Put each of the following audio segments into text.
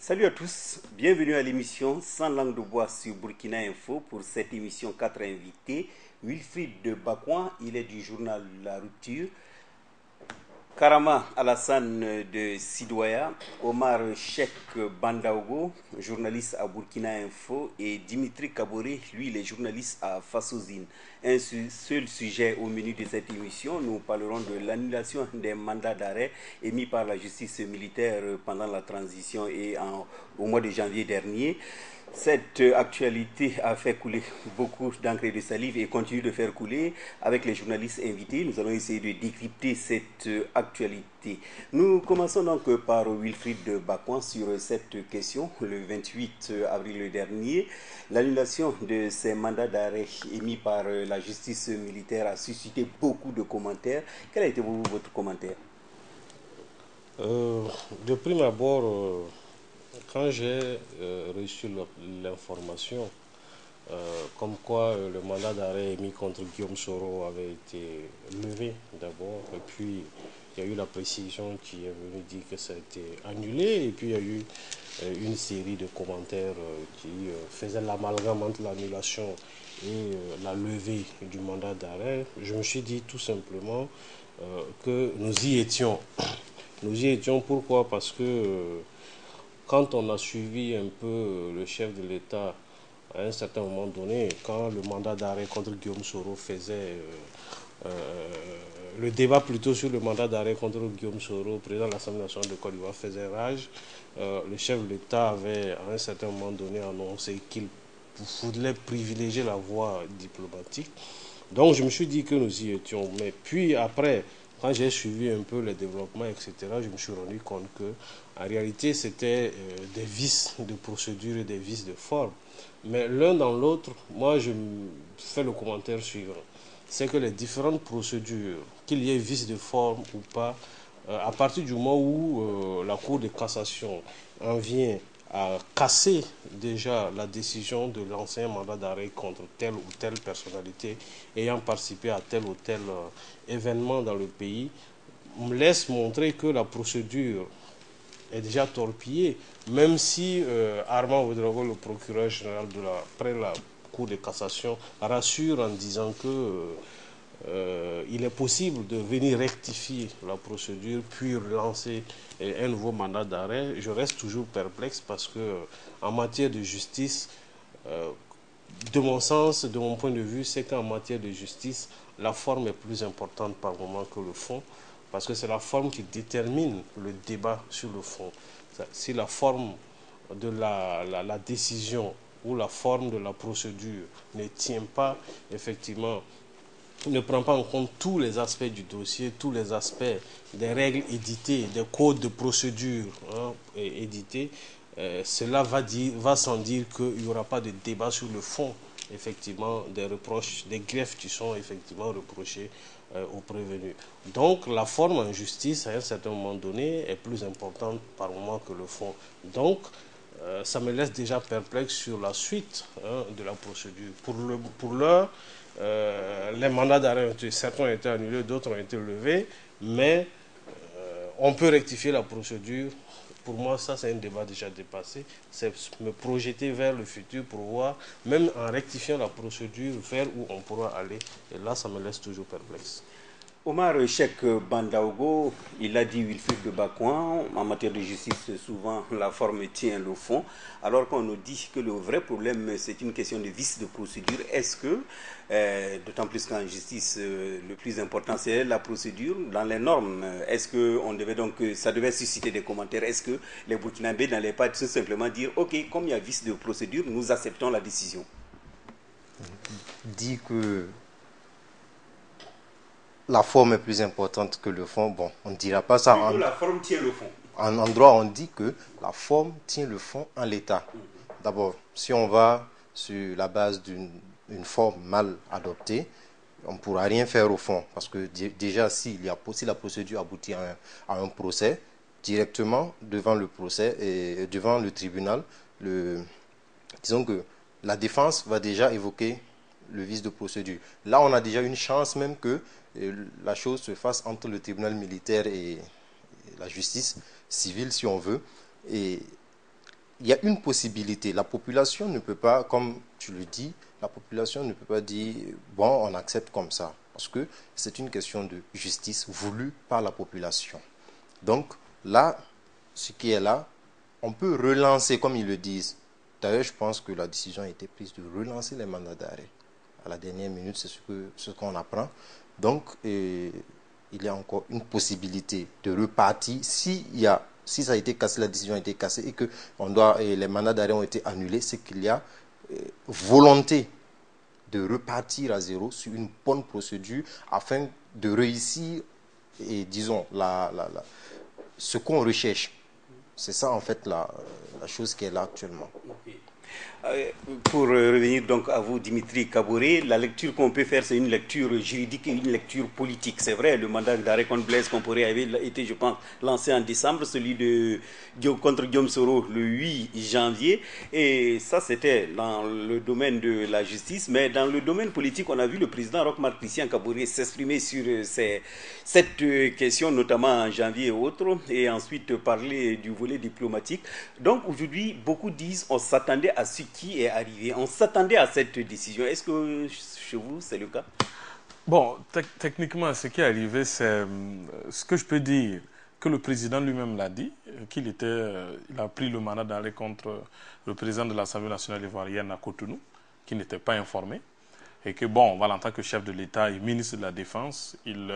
Salut à tous, bienvenue à l'émission Sans langue de bois sur Burkina Info. Pour cette émission, 4 invités. Wilfried de Bakouan, il est du journal La Rupture. Karama Alassane de Sidouaya, Omar Cheikh Bandaogo, journaliste à Burkina Info, et Dimitri Kaboré, lui, il est journaliste à Fassozine. Un seul sujet au menu de cette émission, nous parlerons de l'annulation des mandats d'arrêt émis par la justice militaire pendant la transition et au mois de janvier dernier. Cette actualité a fait couler beaucoup d'encre et de salive et continue de faire couler. Avec les journalistes invités, nous allons essayer de décrypter cette actualité. Nous commençons donc par Wilfried de Bakouan sur cette question. Le 28 avril dernier, l'annulation de ces mandats d'arrêt émis par la justice militaire a suscité beaucoup de commentaires. Quel a été votre commentaire? De prime abord, quand j'ai reçu l'information comme quoi le mandat d'arrêt émis contre Guillaume Soro avait été levé d'abord, et puis il y a eu la précision qui est venue dire que ça a été annulé, et puis il y a eu une série de commentaires qui faisaient l'amalgame entre l'annulation et la levée du mandat d'arrêt. Je me suis dit tout simplement que nous y étions. Nous y étions pourquoi? Parce que quand on a suivi un peu le chef de l'État à un certain moment donné, quand le mandat d'arrêt contre Guillaume Soro faisait le débat plutôt sur le mandat d'arrêt contre Guillaume Soro, président de l'Assemblée nationale de Côte d'Ivoire, faisait rage, le chef de l'État avait à un certain moment donné annoncé qu'il voulait privilégier la voie diplomatique. Donc je me suis dit que nous y étions. Mais puis après, quand j'ai suivi un peu les développements, etc., je me suis rendu compte que en réalité, c'était des vices de procédure et des vices de forme. Mais l'un dans l'autre, moi, je fais le commentaire suivant. C'est que les différentes procédures, qu'il y ait vices de forme ou pas, à partir du moment où la Cour de cassation en vient à casser déjà la décision de l'ancien mandat d'arrêt contre telle ou telle personnalité ayant participé à tel ou tel événement dans le pays, me laisse montrer que la procédure est déjà torpillée, même si Armand Ouedraogo, le procureur général après la Cour de cassation, rassure en disant que il est possible de venir rectifier la procédure puis relancer un nouveau mandat d'arrêt. Je reste toujours perplexe parce que en matière de justice, de mon sens, de mon point de vue, c'est qu'en matière de justice, la forme est plus importante par moment que le fond, parce que c'est la forme qui détermine le débat sur le fond. Si la forme de la décision ou la forme de la procédure ne tient pas, effectivement, ne prend pas en compte tous les aspects du dossier, tous les aspects des règles éditées, des codes de procédure édités, cela va sans dire qu'il n'y aura pas de débat sur le fond, effectivement, des reproches, des griefs qui sont effectivement reprochés aux prévenus. Donc la forme en justice, à un certain moment donné, est plus importante par moment que le fond. Donc, ça me laisse déjà perplexe sur la suite de la procédure. Pour l'heure, les mandats d'arrêt, certains ont été annulés, d'autres ont été levés, mais on peut rectifier la procédure. Pour moi, ça, c'est un débat déjà dépassé. C'est me projeter vers le futur pour voir, même en rectifiant la procédure, vers où on pourra aller. Et là, ça me laisse toujours perplexe. Omar Cheikh Bandaogo, il a dit Wilfried de Bakouan, en matière de justice, souvent la forme tient le fond, alors qu'on nous dit que le vrai problème, c'est une question de vice de procédure. Est-ce que, d'autant plus qu'en justice, le plus important, c'est la procédure dans les normes, est-ce que on devait donc, ça devait susciter des commentaires, est-ce que les Burkinabés n'allaient pas tout simplement dire, ok, comme il y a vice de procédure, nous acceptons la décision? Dit que la forme est plus importante que le fond. Bon, on ne dira pas ça. Plutôt la forme tient le fond. En droit, on dit que la forme tient le fond en l'état. D'abord, si on va sur la base d'une forme mal adoptée, on ne pourra rien faire au fond. Parce que déjà, si la procédure aboutit à un procès, directement devant le procès et devant le tribunal, disons que la défense va déjà évoquer le vice de procédure. Là, on a déjà une chance même que la chose se fasse entre le tribunal militaire et la justice civile, si on veut. Et il y a une possibilité. La population ne peut pas, comme tu le dis, la population ne peut pas dire, bon, on accepte comme ça. Parce que c'est une question de justice voulue par la population. Donc là, ce qui est là, on peut relancer, comme ils le disent. D'ailleurs, je pense que la décision a été prise de relancer les mandats d'arrêt. À la dernière minute, c'est ce qu'on apprend. Donc, il y a encore une possibilité de repartir si ça a été cassé, la décision a été cassée et que les mandats d'arrêt ont été annulés, c'est qu'il y a volonté de repartir à zéro sur une bonne procédure afin de réussir, et disons, ce qu'on recherche. C'est ça, en fait, la chose qui est là actuellement. Okay. Pour revenir donc à vous, Dimitri Kaboré, la lecture qu'on peut faire, c'est une lecture juridique et une lecture politique. C'est vrai, le mandat d'arrêt contre Blaise Compaoré avait été, je pense, lancé en décembre, celui contre Guillaume Soro le 8 janvier. Et ça, c'était dans le domaine de la justice. Mais dans le domaine politique, on a vu le président Roch-Marc Christian Kaboré s'exprimer sur cette question, notamment en janvier et autres, et ensuite parler du volet diplomatique. Donc aujourd'hui, beaucoup disent on s'attendait à ce qui est arrivé. On s'attendait à cette décision. Est-ce que chez vous, c'est le cas? Bon, techniquement, ce qui est arrivé, c'est ce que je peux dire, que le président lui-même l'a dit, il a pris le mandat d'arrêt contre le président de l'Assemblée nationale ivoirienne à Cotonou, qui n'était pas informé, et que, bon, voilà, en tant que chef de l'État et ministre de la Défense, il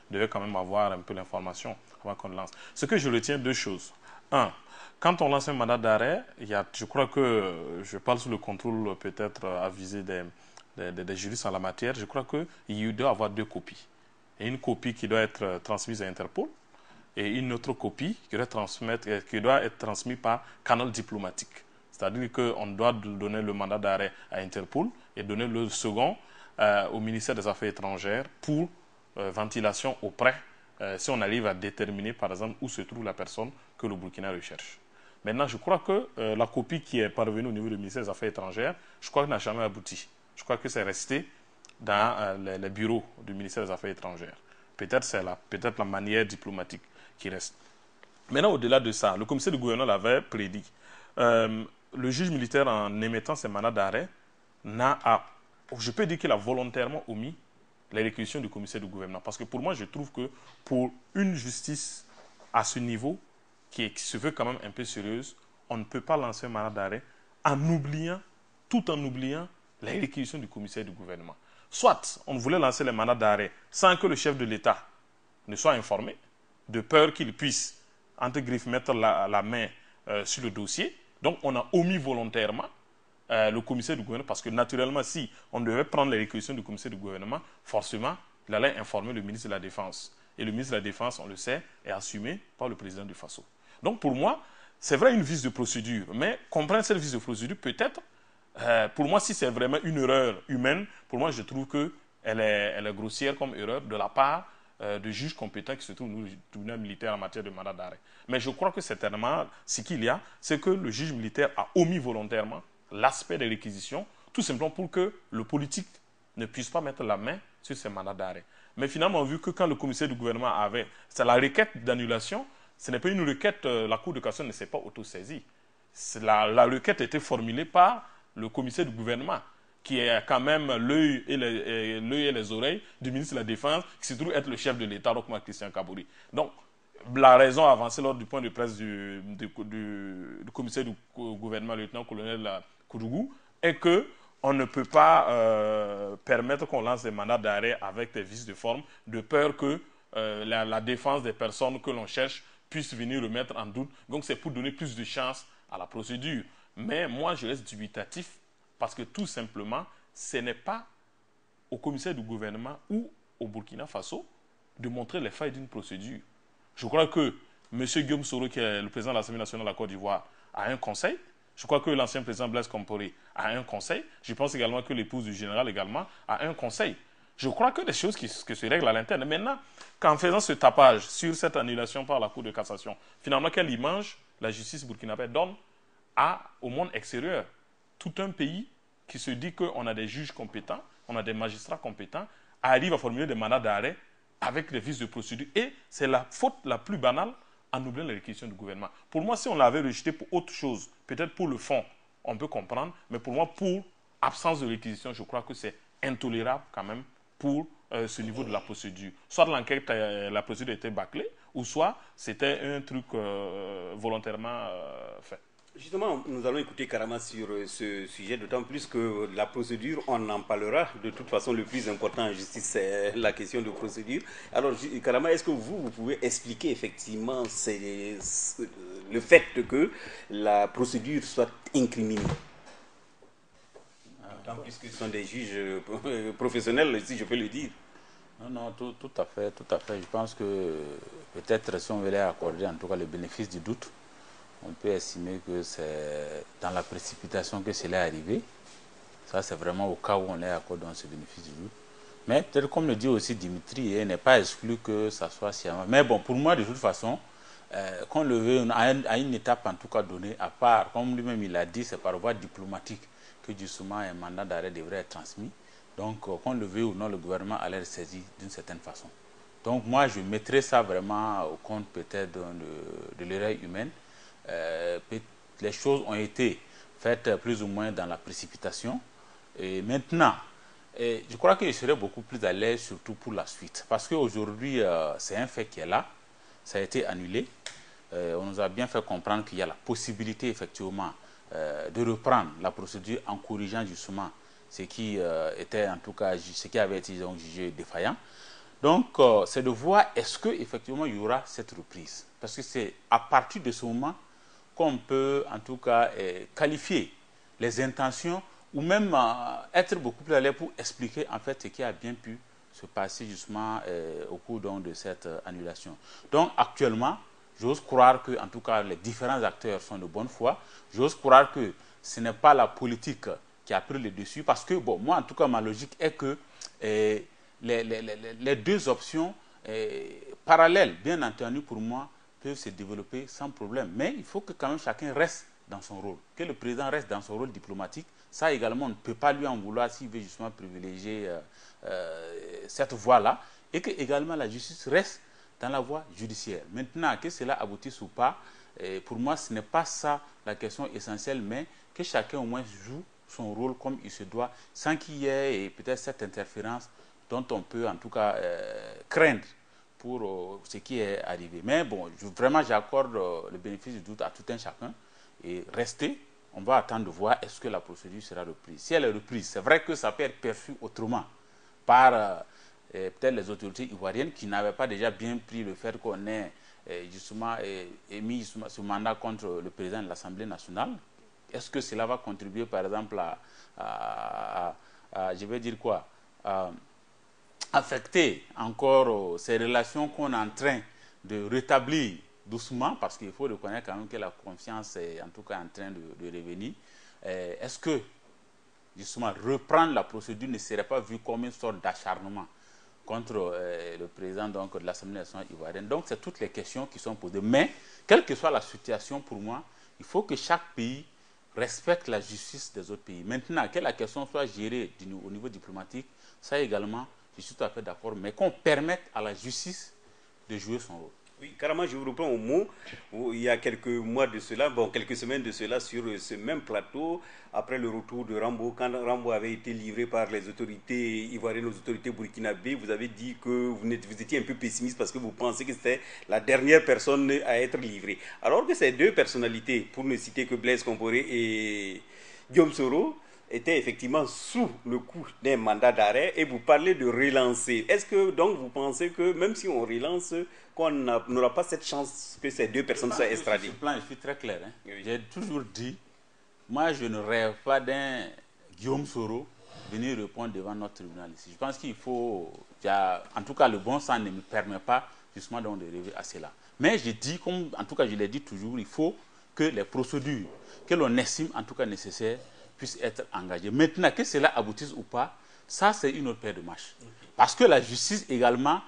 devait quand même avoir un peu l'information avant qu'on le lance. Ce que je retiens, deux choses. Un, quand on lance un mandat d'arrêt, je crois que, je parle sous le contrôle peut-être avisé des juristes en la matière, je crois qu'il doit y avoir deux copies. Et une copie qui doit être transmise à Interpol et une autre copie qui doit être transmise par canal diplomatique. C'est-à-dire qu'on doit donner le mandat d'arrêt à Interpol et donner le second au ministère des Affaires étrangères pour ventilation auprès, si on arrive à déterminer par exemple où se trouve la personne que le Burkina recherche. Maintenant, je crois que la copie qui est parvenue au niveau du ministère des Affaires étrangères, je crois qu'elle n'a jamais abouti. Je crois que c'est resté dans les bureaux du ministère des Affaires étrangères. Peut-être c'est la manière diplomatique qui reste. Maintenant, au-delà de ça, le commissaire du gouvernement l'avait prédit. Le juge militaire, en émettant ses mandats d'arrêt, je peux dire qu'il a volontairement omis les réquisitions du commissaire du gouvernement. Parce que pour moi, je trouve que pour une justice à ce niveau, qui se veut quand même un peu sérieuse, on ne peut pas lancer un mandat d'arrêt tout en oubliant les réquisitions du commissaire du gouvernement. Soit on voulait lancer les mandats d'arrêt sans que le chef de l'État ne soit informé, de peur qu'il puisse, entre griffes, mettre la main sur le dossier. Donc on a omis volontairement le commissaire du gouvernement, parce que naturellement, si on devait prendre les réquisitions du commissaire du gouvernement, forcément, il allait informer le ministre de la Défense. Et le ministre de la Défense, on le sait, est assumé par le président du Faso. Donc pour moi, c'est vrai une vice de procédure, mais comprendre cette vice de procédure, peut-être, pour moi, si c'est vraiment une erreur humaine, pour moi, je trouve qu'elle est grossière comme erreur de la part de juges compétents qui se trouvent au tribunal militaire en matière de mandat d'arrêt. Mais je crois que certainement, ce qu'il y a, c'est que le juge militaire a omis volontairement l'aspect des réquisitions, tout simplement pour que le politique ne puisse pas mettre la main sur ces mandats d'arrêt. Mais finalement, vu que quand le commissaire du gouvernement c'est la requête d'annulation, ce n'est pas une requête, la Cour de cassation ne s'est pas autosaisie. La requête a été formulée par le commissaire du gouvernement, qui est quand même l'œil et les oreilles du ministre de la Défense, qui se trouve être le chef de l'État, Roch-Marc Christian Kaboré. Donc, la raison avancée lors du point de presse du commissaire du gouvernement, le lieutenant-colonel Kourougou, est qu'on ne peut pas permettre qu'on lance des mandats d'arrêt avec des vices de forme, de peur que la défense des personnes que l'on cherche puisse venir remettre en doute. Donc, c'est pour donner plus de chance à la procédure. Mais moi, je reste dubitatif parce que tout simplement, ce n'est pas au commissaire du gouvernement ou au Burkina Faso de montrer les failles d'une procédure. Je crois que M. Guillaume Soro, qui est le président de l'Assemblée nationale de la Côte d'Ivoire, a un conseil. Je crois que l'ancien président Blaise Compaoré a un conseil. Je pense également que l'épouse du général également a un conseil. Je crois que des choses qui se règlent à l'interne. Maintenant, qu'en faisant ce tapage sur cette annulation par la Cour de cassation, finalement, quelle image la justice burkinabé donne au monde extérieur? Tout un pays qui se dit qu'on a des juges compétents, on a des magistrats compétents, arrive à formuler des mandats d'arrêt avec des vices de procédure. Et c'est la faute la plus banale en oubliant les réquisitions du gouvernement. Pour moi, si on l'avait rejeté pour autre chose, peut-être pour le fond, on peut comprendre, mais pour moi, pour absence de réquisition, je crois que c'est intolérable quand même pour ce niveau de la procédure. Soit l'enquête, la procédure était bâclée, ou soit c'était un truc volontairement fait. Justement, nous allons écouter Karama sur ce sujet, d'autant plus que la procédure, on en parlera. De toute façon, le plus important en justice, c'est la question de procédure. Alors, Karama, est-ce que vous pouvez expliquer effectivement le fait que la procédure soit incriminée? D'autant plus que ce sont des juges professionnels, si je peux le dire. Non, tout à fait, tout à fait. Je pense que peut-être si on voulait accorder en tout cas le bénéfice du doute, on peut estimer que c'est dans la précipitation que cela est arrivé. Ça, c'est vraiment au cas où on est accordé dans ce bénéfice du doute. Mais peut-être comme le dit aussi Dimitri, il n'est pas exclu que ça soit sciemment. Mais bon, pour moi, de toute façon, qu'on le veut à une étape en tout cas donnée, à part, comme lui-même il a dit, c'est par voie diplomatique que justement un mandat d'arrêt devrait être transmis. Donc, qu'on le veut ou non, le gouvernement allait être saisi d'une certaine façon. Donc, moi, je mettrais ça vraiment au compte peut-être de l'erreur humaine. Les choses ont été faites plus ou moins dans la précipitation. Et maintenant, je crois que je serais beaucoup plus à l'aise, surtout pour la suite. Parce qu'aujourd'hui, c'est un fait qui est là. Ça a été annulé. On nous a bien fait comprendre qu'il y a la possibilité, effectivement, de reprendre la procédure en corrigeant justement ce qui était, en tout cas, ce qui avait été donc, jugé défaillant. Donc, c'est de voir est-ce qu'effectivement il y aura cette reprise. Parce que c'est à partir de ce moment qu'on peut, en tout cas, qualifier les intentions ou même être beaucoup plus à l'aise pour expliquer, en fait, ce qui a bien pu se passer, justement, au cours donc, de cette annulation. Donc, actuellement, j'ose croire que, en tout cas, les différents acteurs sont de bonne foi. J'ose croire que ce n'est pas la politique qui a pris le dessus. Parce que, bon, moi, en tout cas, ma logique est que les deux options parallèles, bien entendu, pour moi, peuvent se développer sans problème. Mais il faut que quand même chacun reste dans son rôle, que le président reste dans son rôle diplomatique. Ça également, on ne peut pas lui en vouloir s'il veut justement privilégier cette voie-là. Et que également la justice reste dans la voie judiciaire. Maintenant, que cela aboutisse ou pas, pour moi, ce n'est pas ça la question essentielle, mais que chacun au moins joue son rôle comme il se doit, sans qu'il y ait peut-être cette interférence dont on peut en tout cas craindre pour ce qui est arrivé. Mais bon, vraiment j'accorde le bénéfice du doute à tout un chacun et rester, on va attendre de voir est-ce que la procédure sera reprise. Si elle est reprise, c'est vrai que ça peut être perçu autrement par peut-être les autorités ivoiriennes qui n'avaient pas déjà bien pris le fait qu'on ait justement émis ce mandat contre le président de l'Assemblée nationale. Est-ce que cela va contribuer par exemple à je vais dire quoi, affecter encore ces relations qu'on est en train de rétablir doucement, parce qu'il faut reconnaître quand même que la confiance est en tout cas en train de revenir. Est-ce que justement reprendre la procédure ne serait pas vu comme une sorte d'acharnement contre le président donc, de l'Assemblée nationale ivoirienne? Donc c'est toutes les questions qui sont posées. Mais quelle que soit la situation, pour moi, il faut que chaque pays respecte la justice des autres pays. Maintenant, que la question soit gérée au niveau diplomatique, ça également, je suis tout à fait d'accord, mais qu'on permette à la justice de jouer son rôle. Oui, carrément, je vous reprends au mot. Il y a quelques mois de cela, bon, quelques semaines de cela, sur ce même plateau, après le retour de Rambo, quand Rambo avait été livré par les autorités ivoiriennes aux autorités burkinabées, vous avez dit que vous étiez un peu pessimiste parce que vous pensez que c'était la dernière personne à être livrée. Alors que ces deux personnalités, pour ne citer que Blaise Compaoré et Guillaume Soro, était effectivement sous le coup d'un mandat d'arrêt et vous parlez de relancer. Est-ce que donc vous pensez que même si on relance, qu'on n'aura pas cette chance que ces deux personnes soient extradées? Sur ce plan, je suis très clair. Hein. Oui. J'ai toujours dit, moi je ne rêve pas d'un Guillaume Soro venir répondre devant notre tribunal ici. Je pense qu'il faut, en tout cas le bon sens ne me permet pas justement donc de rêver à cela. Mais je dis, comme en tout cas je l'ai dit toujours, il faut que les procédures que l'on estime en tout cas nécessaires puisse être engagé. Maintenant, que cela aboutisse ou pas, ça c'est une autre paire de manches. Parce que la justice également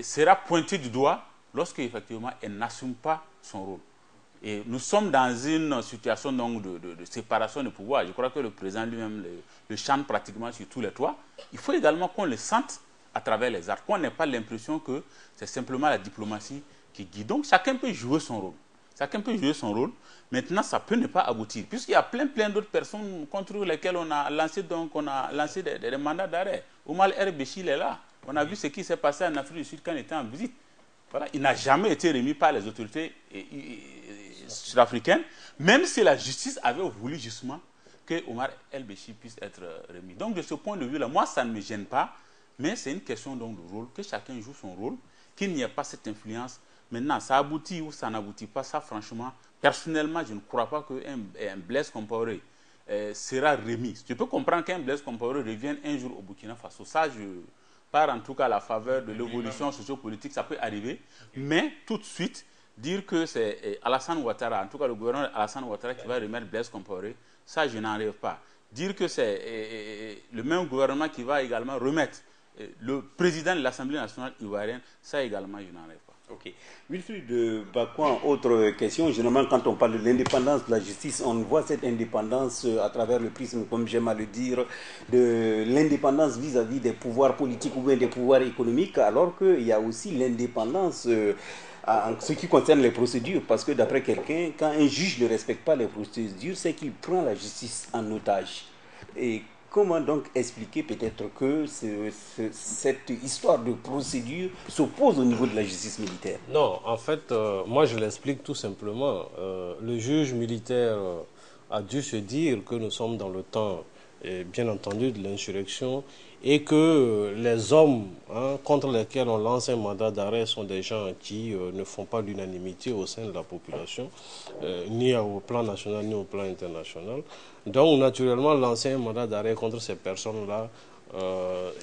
sera pointée du doigt lorsque effectivement elle n'assume pas son rôle. Et nous sommes dans une situation donc, de séparation de pouvoir. Je crois que le président lui-même le chante pratiquement sur tous les toits. Il faut également qu'on le sente à travers les arts, qu'on n'ait pas l'impression que c'est simplement la diplomatie guide. Donc chacun peut jouer son rôle. Chacun peut jouer son rôle. Maintenant, ça peut ne pas aboutir, puisqu'il y a plein d'autres personnes contre lesquelles on a lancé des mandats d'arrêt. Omar El-Béchir est là. On a vu ce qui s'est passé en Afrique du Sud quand il était en visite. Voilà. Il n'a jamais été remis par les autorités sud-africaines, même si la justice avait voulu justement que Omar El-Béchir puisse être remis. Donc, de ce point de vue-là, moi, ça ne me gêne pas, mais c'est une question donc de rôle, que chacun joue son rôle, qu'il n'y ait pas cette influence. Maintenant, ça aboutit ou ça n'aboutit pas, ça, franchement, personnellement, je ne crois pas qu'un Blaise Compaoré sera remis. Je peux comprendre qu'un Blaise Compaoré revienne un jour au Burkina Faso. Ça, je pars en tout cas à la faveur de l'évolution sociopolitique, ça peut arriver, mais tout de suite, dire que c'est Alassane Ouattara, en tout cas le gouverneur Alassane Ouattara qui va remettre Blaise Compaoré, ça je n'en rêve pas. Dire que c'est le même gouvernement qui va également remettre le président de l'Assemblée nationale ivoirienne, ça également je n'en rêve pas. Ok. Wilfried de Bacouan, autre question. Généralement, quand on parle de l'indépendance de la justice, on voit cette indépendance à travers le prisme, comme j'aime à le dire, de l'indépendance vis-à-vis des pouvoirs politiques ou bien des pouvoirs économiques, alors qu'il y a aussi l'indépendance en ce qui concerne les procédures. Parce que d'après quelqu'un, quand un juge ne respecte pas les procédures, c'est qu'il prend la justice en otage. Et comment donc expliquer peut-être que cette histoire de procédure s'oppose au niveau de la justice militaire? Non, en fait, moi je l'explique tout simplement. Le juge militaire a dû se dire que nous sommes dans le temps, bien entendu, de l'insurrection et que les hommes contre lesquels on lance un mandat d'arrêt sont des gens qui ne font pas l'unanimité au sein de la population, ni au plan national ni au plan international. Donc, naturellement, lancer un mandat d'arrêt contre ces personnes-là,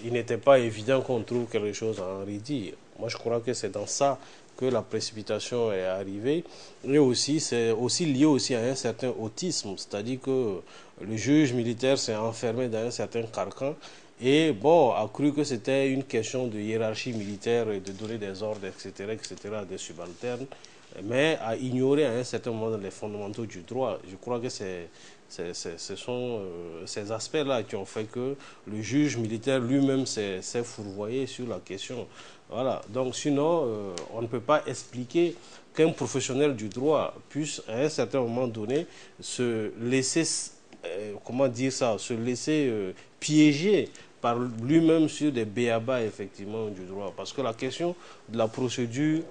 il n'était pas évident qu'on trouve quelque chose à en redire. Moi, je crois que c'est dans ça que la précipitation est arrivée. Et aussi, c'est aussi lié aussi à un certain autisme, c'est-à-dire que le juge militaire s'est enfermé dans un certain carcan et bon, a cru que c'était une question de hiérarchie militaire et de donner des ordres, etc., à des subalternes, mais a ignoré à un certain moment les fondamentaux du droit. Je crois que ce sont ces aspects-là qui ont fait que le juge militaire lui-même s'est fourvoyé sur la question. Voilà. Donc sinon, on ne peut pas expliquer qu'un professionnel du droit puisse à un certain moment donné se laisser, se laisser piéger par lui-même sur des béabas effectivement du droit. Parce que la question de la procédure,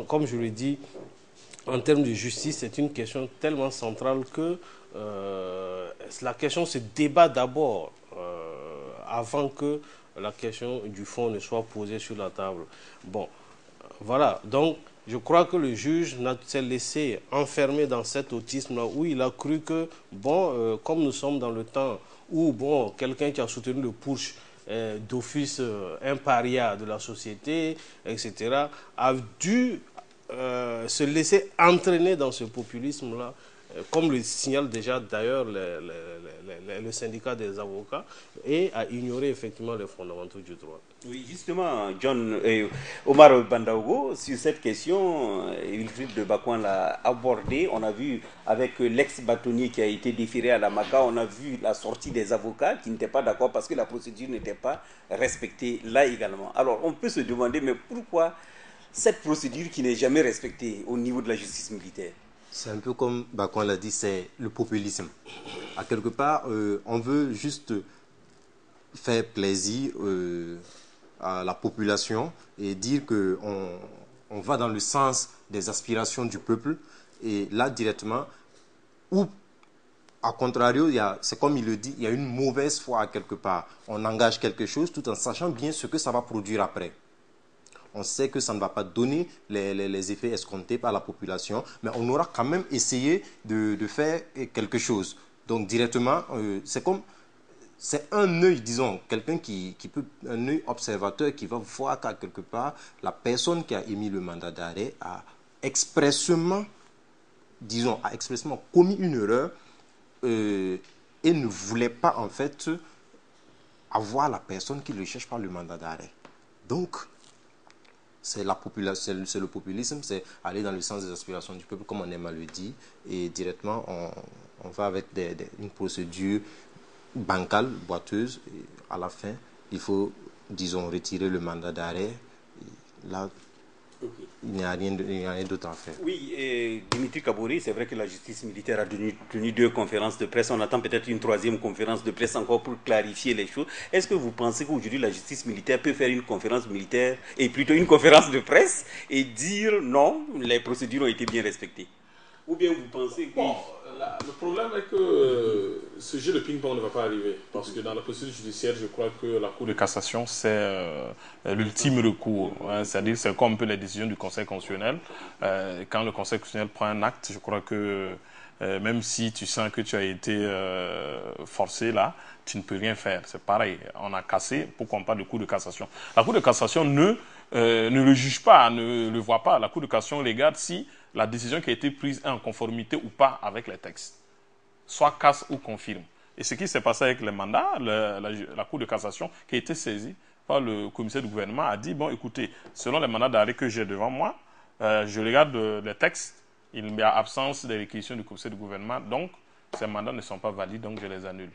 comme je l'ai dit, en termes de justice, c'est une question tellement centrale que la question se débat d'abord avant que la question du fond ne soit posée sur la table. Bon, voilà. Donc, je crois que le juge s'est laissé enfermer dans cet autisme-là où il a cru que, bon, comme nous sommes dans le temps où, bon, quelqu'un qui a soutenu le putsch d'office un paria de la société, etc., a dû se laisser entraîner dans ce populisme-là, comme le signale déjà d'ailleurs le syndicat des avocats, et a ignoré effectivement les fondamentaux du droit. Oui, justement, Omar Bandaogo, sur cette question, Wilfried de Bacouan l'a abordé. On a vu avec l'ex-bâtonnier qui a été déféré à la MACA, on a vu la sortie des avocats qui n'étaient pas d'accord parce que la procédure n'était pas respectée là également. Alors, on peut se demander, mais pourquoi cette procédure qui n'est jamais respectée au niveau de la justice militaire? C'est un peu comme Bacouan l'a dit, c'est le populisme. À quelque part, on veut juste faire plaisir à la population et dire qu'on va dans le sens des aspirations du peuple. Et là, directement, ou à contrario, c'est comme il le dit, il y a une mauvaise foi à quelque part. On engage quelque chose tout en sachant bien ce que ça va produire après. On sait que ça ne va pas donner les effets escomptés par la population, mais on aura quand même essayé de faire quelque chose. Donc directement, c'est un œil, disons, quelqu'un un œil observateur qui va voir qu'à quelque part, la personne qui a émis le mandat d'arrêt a expressément commis une erreur et ne voulait pas en fait avoir la personne qui le cherche par le mandat d'arrêt. Donc, c'est le populisme, c'est aller dans le sens des aspirations du peuple, comme on aime à le dire, et directement on va avec une procédure bancale, boiteuse, et à la fin, il faut, disons, retirer le mandat d'arrêt. Là, Il n'y a rien d'autre à faire. Oui, et Dimitri Kabori, c'est vrai que la justice militaire a tenu 2 conférences de presse. On attend peut-être une 3e conférence de presse encore pour clarifier les choses. Est-ce que vous pensez qu'aujourd'hui la justice militaire peut faire une conférence militaire et plutôt une conférence de presse et dire non, les procédures ont été bien respectées? Ou bien vous pensez que... Bon, le problème est que ce jeu de ping-pong ne va pas arriver. Parce que dans la procédure judiciaire, je crois que la Cour de cassation, c'est l'ultime recours. Hein, c'est-à-dire, c'est comme un peu les décisions du Conseil constitutionnel. Quand le Conseil constitutionnel prend un acte, je crois que même si tu sens que tu as été forcé là, tu ne peux rien faire. C'est pareil. On a cassé, pourquoi on parle de Cour de cassation? La Cour de cassation ne le juge pas, ne le voit pas. La Cour de cassation regarde si la décision qui a été prise est en conformité ou pas avec les textes. Soit casse ou confirme. Et ce qui s'est passé avec les mandats, la Cour de cassation, qui a été saisie par le commissaire du gouvernement, a dit, bon, écoutez, selon les mandats d'arrêt que j'ai devant moi, je regarde les textes, il y a absence des réquisitions du commissaire du gouvernement, donc ces mandats ne sont pas valides, donc je les annule.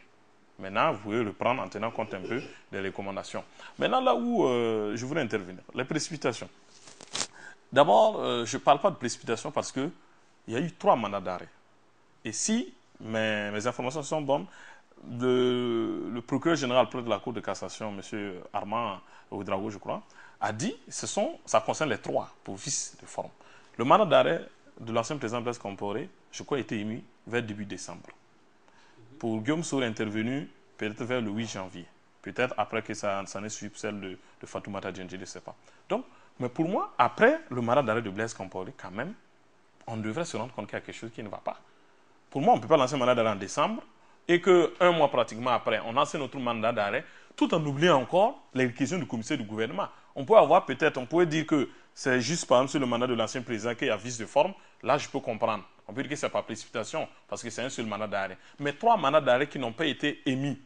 Maintenant, vous pouvez reprendre en tenant compte un peu des recommandations. Maintenant, là où je voulais intervenir, les précipitations. D'abord, je ne parle pas de précipitation parce qu'il y a eu 3 mandats d'arrêt. Et si mes informations sont bonnes, le procureur général près de la Cour de cassation, M. Armand Ouedraogo, je crois, a dit que ça concerne les 3 pour vice de forme. Le mandat d'arrêt de l'ancien président Blaise Compaoré, je crois, a été émis vers début décembre. Pour Guillaume Soro, intervenu peut-être vers le 8 janvier. Peut-être après que ça en ait suivi celle de Fatoumata Djendji, je ne sais pas. Donc, mais pour moi, après le mandat d'arrêt de Blaise Compaoré, quand même, on devrait se rendre compte qu'il y a quelque chose qui ne va pas. Pour moi, on ne peut pas lancer un mandat d'arrêt en décembre et qu'un mois pratiquement après, on lance notre mandat d'arrêt tout en oubliant encore les réquisitions du commissaire du gouvernement. On pourrait dire que c'est juste par exemple sur le mandat de l'ancien président qu'il y a vice de forme. Là, je peux comprendre. On peut dire que ce n'est pas précipitation parce que c'est un seul mandat d'arrêt. Mais 3 mandats d'arrêt qui n'ont pas été émis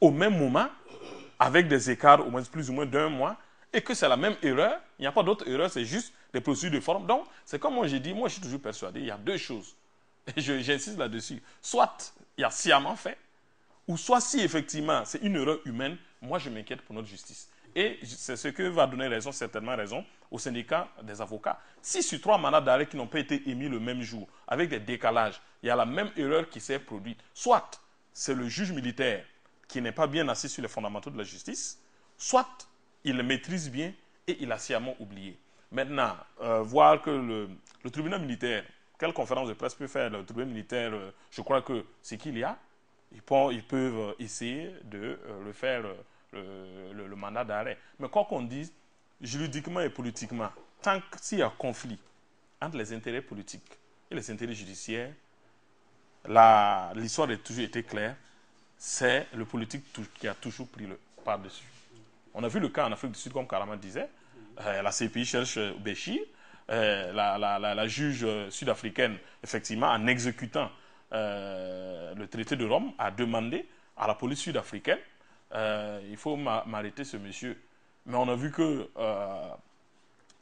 au même moment, avec des écarts au moins plus ou moins d'1 mois, et que c'est la même erreur, il n'y a pas d'autre erreur, c'est juste des procédures de forme. Donc, c'est comme moi j'ai dit, moi je suis toujours persuadé, il y a 2 choses. Et j'insiste là-dessus. Soit il y a sciemment fait, ou soit si effectivement c'est une erreur humaine, moi je m'inquiète pour notre justice. Et c'est ce que va donner raison, certainement raison, au syndicat des avocats. Si sur 3 mandats d'arrêt qui n'ont pas été émis le même jour, avec des décalages, il y a la même erreur qui s'est produite, soit c'est le juge militaire qui n'est pas bien assis sur les fondamentaux de la justice, soit il le maîtrise bien et il a sciemment oublié. Maintenant, voir que le tribunal militaire, quelle conférence de presse peut faire le tribunal militaire, je crois que c'est qu'il y a, ils peuvent essayer de le faire, le mandat d'arrêt. Mais quoi qu'on dise, juridiquement et politiquement, tant qu'il y a conflit entre les intérêts politiques et les intérêts judiciaires, l'histoire a toujours été claire, c'est le politique qui a toujours pris le par-dessus. On a vu le cas en Afrique du Sud, comme Karaman disait, la CPI cherche Béchir, la juge sud-africaine, effectivement, en exécutant le traité de Rome, a demandé à la police sud-africaine, il faut m'arrêter ce monsieur. Mais on a vu que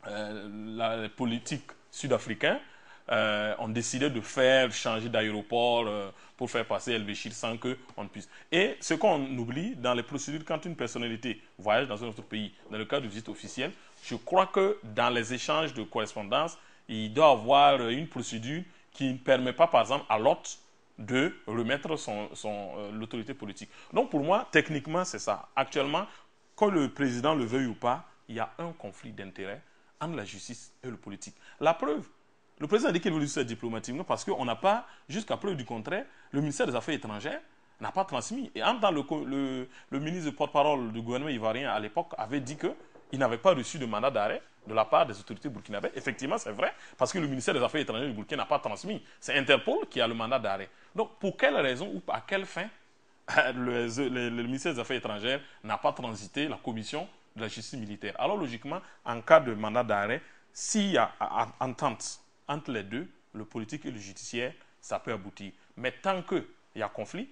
les politiques sud-africains ont décidé de faire changer d'aéroport pour faire passer El Béchir sans qu'on ne puisse. Et ce qu'on oublie dans les procédures, quand une personnalité voyage dans un autre pays, dans le cadre de visite officielle, je crois que dans les échanges de correspondance, il doit y avoir une procédure qui ne permet pas, par exemple, à l'hôte de remettre l'autorité politique. Donc pour moi, techniquement, c'est ça. Actuellement, que le président le veuille ou pas, il y a un conflit d'intérêts entre la justice et le politique. La preuve, le président a dit qu'il veut faire diplomatiquement parce qu'on n'a pas, jusqu'à preuve du contraire, le ministère des Affaires étrangères n'a pas transmis. Et en temps, le ministre de porte-parole du gouvernement ivoirien à l'époque avait dit qu'il n'avait pas reçu de mandat d'arrêt de la part des autorités burkinabées. Effectivement, c'est vrai, parce que le ministère des Affaires étrangères du Burkina n'a pas transmis. C'est Interpol qui a le mandat d'arrêt. Donc, pour quelle raison ou à quelle fin le ministère des Affaires étrangères n'a pas transité la commission de la justice militaire? Alors, logiquement, en cas de mandat d'arrêt, s'il y a entente entre les deux, le politique et le judiciaire, ça peut aboutir. Mais tant qu'il y a conflit,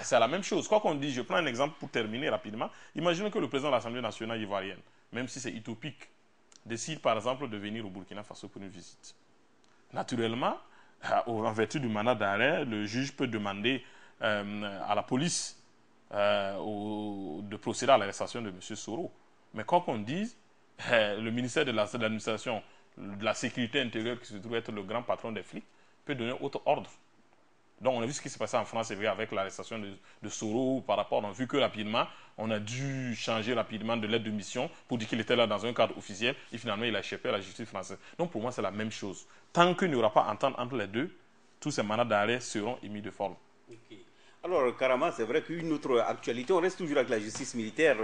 c'est la même chose. Quoi qu'on dise, je prends un exemple pour terminer rapidement. Imaginez que le président de l'Assemblée nationale ivoirienne, même si c'est utopique, décide par exemple de venir au Burkina Faso pour une visite. Naturellement, en vertu du mandat d'arrêt, le juge peut demander à la police de procéder à l'arrestation de M. Soro. Mais quoi qu'on dise, le ministère de l'administration, de la sécurité intérieure, qui se trouve être le grand patron des flics, peut donner autre ordre. Donc on a vu ce qui s'est passé en France, c'est vrai, avec l'arrestation de Soro par rapport, on a vu que rapidement, on a dû changer rapidement de l'aide de mission pour dire qu'il était là dans un cadre officiel et finalement il a échappé à la justice française. Donc pour moi c'est la même chose. Tant qu'il n'y aura pas entente entre les deux, tous ces mandats d'arrêt seront émis de forme. Okay. Alors, Karama, c'est vrai qu'une autre actualité, on reste toujours avec la justice militaire,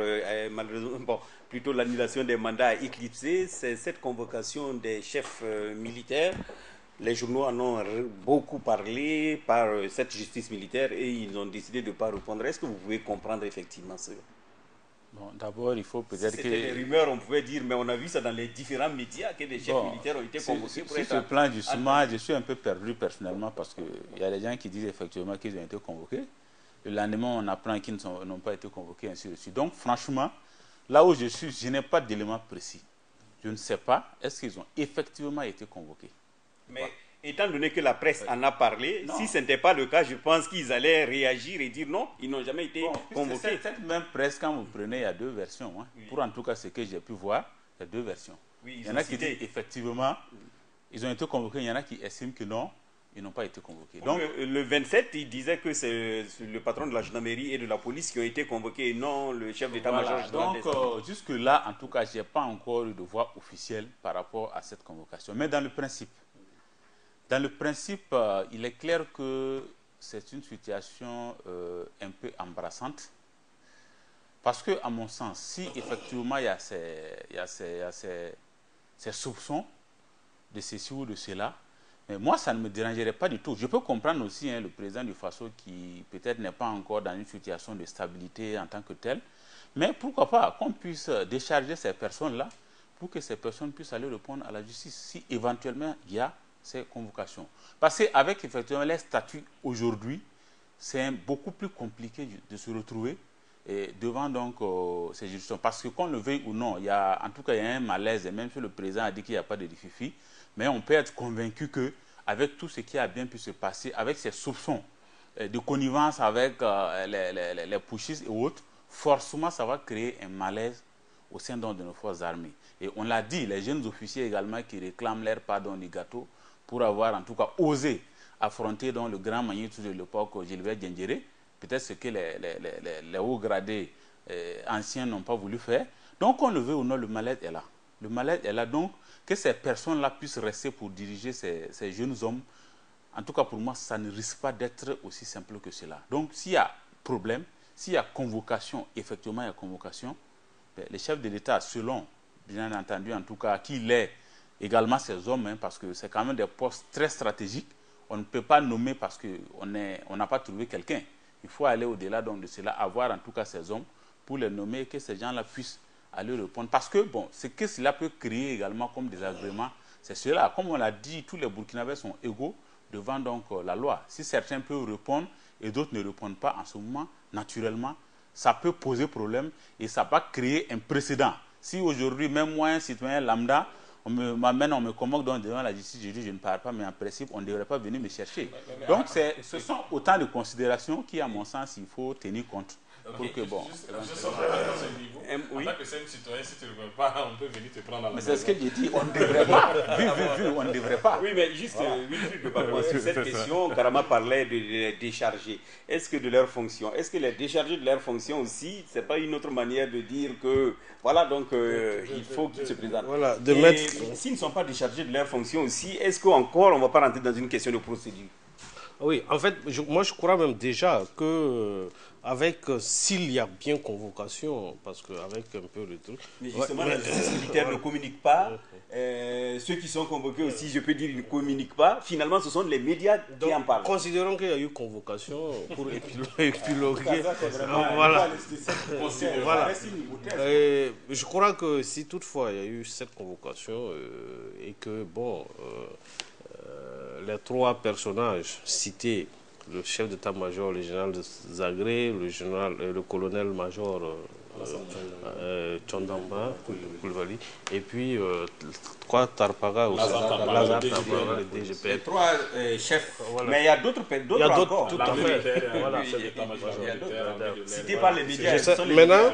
malheureusement, bon, plutôt l'annulation des mandats éclipsés, c'est cette convocation des chefs militaires. Les journaux en ont beaucoup parlé par cette justice militaire et ils ont décidé de ne pas répondre. Est-ce que vous pouvez comprendre effectivement ça? Bon, d'abord, il faut peut-être que... C'était des rumeurs, on pouvait dire, mais on a vu ça dans les différents médias que des chefs militaires ont été convoqués pour être... Sur ce plan, justement, je suis un peu perdu personnellement parce qu'il y a des gens qui disent effectivement qu'ils ont été convoqués. Le lendemain, on apprend qu'ils n'ont pas été convoqués, ainsi de suite. Donc, franchement, là où je suis, je n'ai pas d'éléments précis. Je ne sais pas, est-ce qu'ils ont effectivement été convoqués? Mais étant donné que la presse en a parlé, si ce n'était pas le cas, je pense qu'ils allaient réagir et dire non, ils n'ont jamais été convoqués. Cette même presse, quand vous prenez, il y a deux versions. Hein. Oui. Pour en tout cas ce que j'ai pu voir, il y a deux versions. Oui, il y en a qui disent effectivement, ils ont été convoqués, il y en a qui estiment que non, ils n'ont pas été convoqués. Donc, le 27, il disait que c'est le patron de la gendarmerie et de la police qui ont été convoqués et non le chef d'état-major. Voilà. Donc, jusque-là, en tout cas, je n'ai pas encore eu de voix officielle par rapport à cette convocation. Mais dans le principe, il est clair que c'est une situation un peu embarrassante. Parce que, à mon sens, si effectivement il y a ces soupçons de ceci ou de cela, mais moi, ça ne me dérangerait pas du tout. Je peux comprendre aussi le président du Faso qui peut-être n'est pas encore dans une situation de stabilité en tant que tel. Mais pourquoi pas qu'on puisse décharger ces personnes-là pour que ces personnes puissent aller répondre à la justice si éventuellement il y a ces convocations. Parce qu'avec effectivement les statuts aujourd'hui, c'est beaucoup plus compliqué de se retrouver devant donc ces juridictions. Parce que qu'on le veuille ou non, en tout cas il y a un malaise, et même si le président a dit qu'il n'y a pas de difficulté, mais on peut être convaincu qu'avec tout ce qui a bien pu se passer, avec ces soupçons de connivence avec les putschistes et autres, forcément ça va créer un malaise au sein de nos forces armées. Et on l'a dit, les jeunes officiers également qui réclament leur pardon du gâteau pour avoir en tout cas osé affronter donc, le grand Manitou de l'époque, Gilbert Diendéré, peut-être ce que les hauts gradés anciens n'ont pas voulu faire. Donc on le veut ou non, le malaise est là. Le malaise est là donc que ces personnes-là puissent rester pour diriger ces jeunes hommes. En tout cas pour moi, ça ne risque pas d'être aussi simple que cela. Donc s'il y a problème, s'il y a convocation, effectivement il y a convocation, les chefs de l'État, selon, bien entendu en tout cas, qu'il est également ces hommes, parce que c'est quand même des postes très stratégiques, on ne peut pas nommer parce qu'on n'a pas trouvé quelqu'un. Il faut aller au-delà de cela, avoir en tout cas ces hommes pour les nommer et que ces gens-là puissent aller répondre. Parce que, bon, ce que cela peut créer également comme désagrément, c'est cela. Comme on l'a dit, tous les Burkinabés sont égaux devant donc la loi. Si certains peuvent répondre et d'autres ne répondent pas en ce moment, naturellement, ça peut poser problème et ça va créer un précédent. Si aujourd'hui, même moi, un citoyen lambda, on me convoque devant la justice, je dis je ne parle pas, mais en principe, on ne devrait pas venir me chercher. Donc, ce sont autant de considérations qui, à mon sens, il faut tenir compte. Pour que, bon, oui. En tant que citoyen, si tu ne veux pas, on peut venir te prendre à la maison. Mais c'est ce que j'ai dit, on ne devrait pas. Vu, on ne devrait pas. Oui, mais juste, sur cette question, Karama parlait de les décharger. Est-ce que de leur fonction, est-ce que les décharger de leur fonction aussi, ce n'est pas une autre manière de dire que, voilà, donc, il faut qu'ils se présentent. Voilà, s'ils ne sont pas déchargés de leur fonction aussi, est-ce qu'encore, on ne va pas rentrer dans une question de procédure? Oui, en fait, moi je crois même déjà que s'il y a bien convocation, parce qu'avec un peu de truc... Mais justement, la justice militaire ne communique pas. Ceux qui sont convoqués aussi, je peux dire, ils ne communiquent pas. Finalement, ce sont les médias qui en parlent. Considérons qu'il y a eu convocation pour épiloguer. Voilà. Je crois que si toutefois il y a eu cette convocation et que, bon... les trois personnages cités, le chef d'état-major, le général de Zagré, le colonel-major Tchondamba, Koulibaly, et puis Tarpaga aussi, Lazare Tarpaga, le DGP. Les trois chefs, voilà. Mais il y a d'autres encore. Tout à fait. Voilà. Cités par les médias. Maintenant,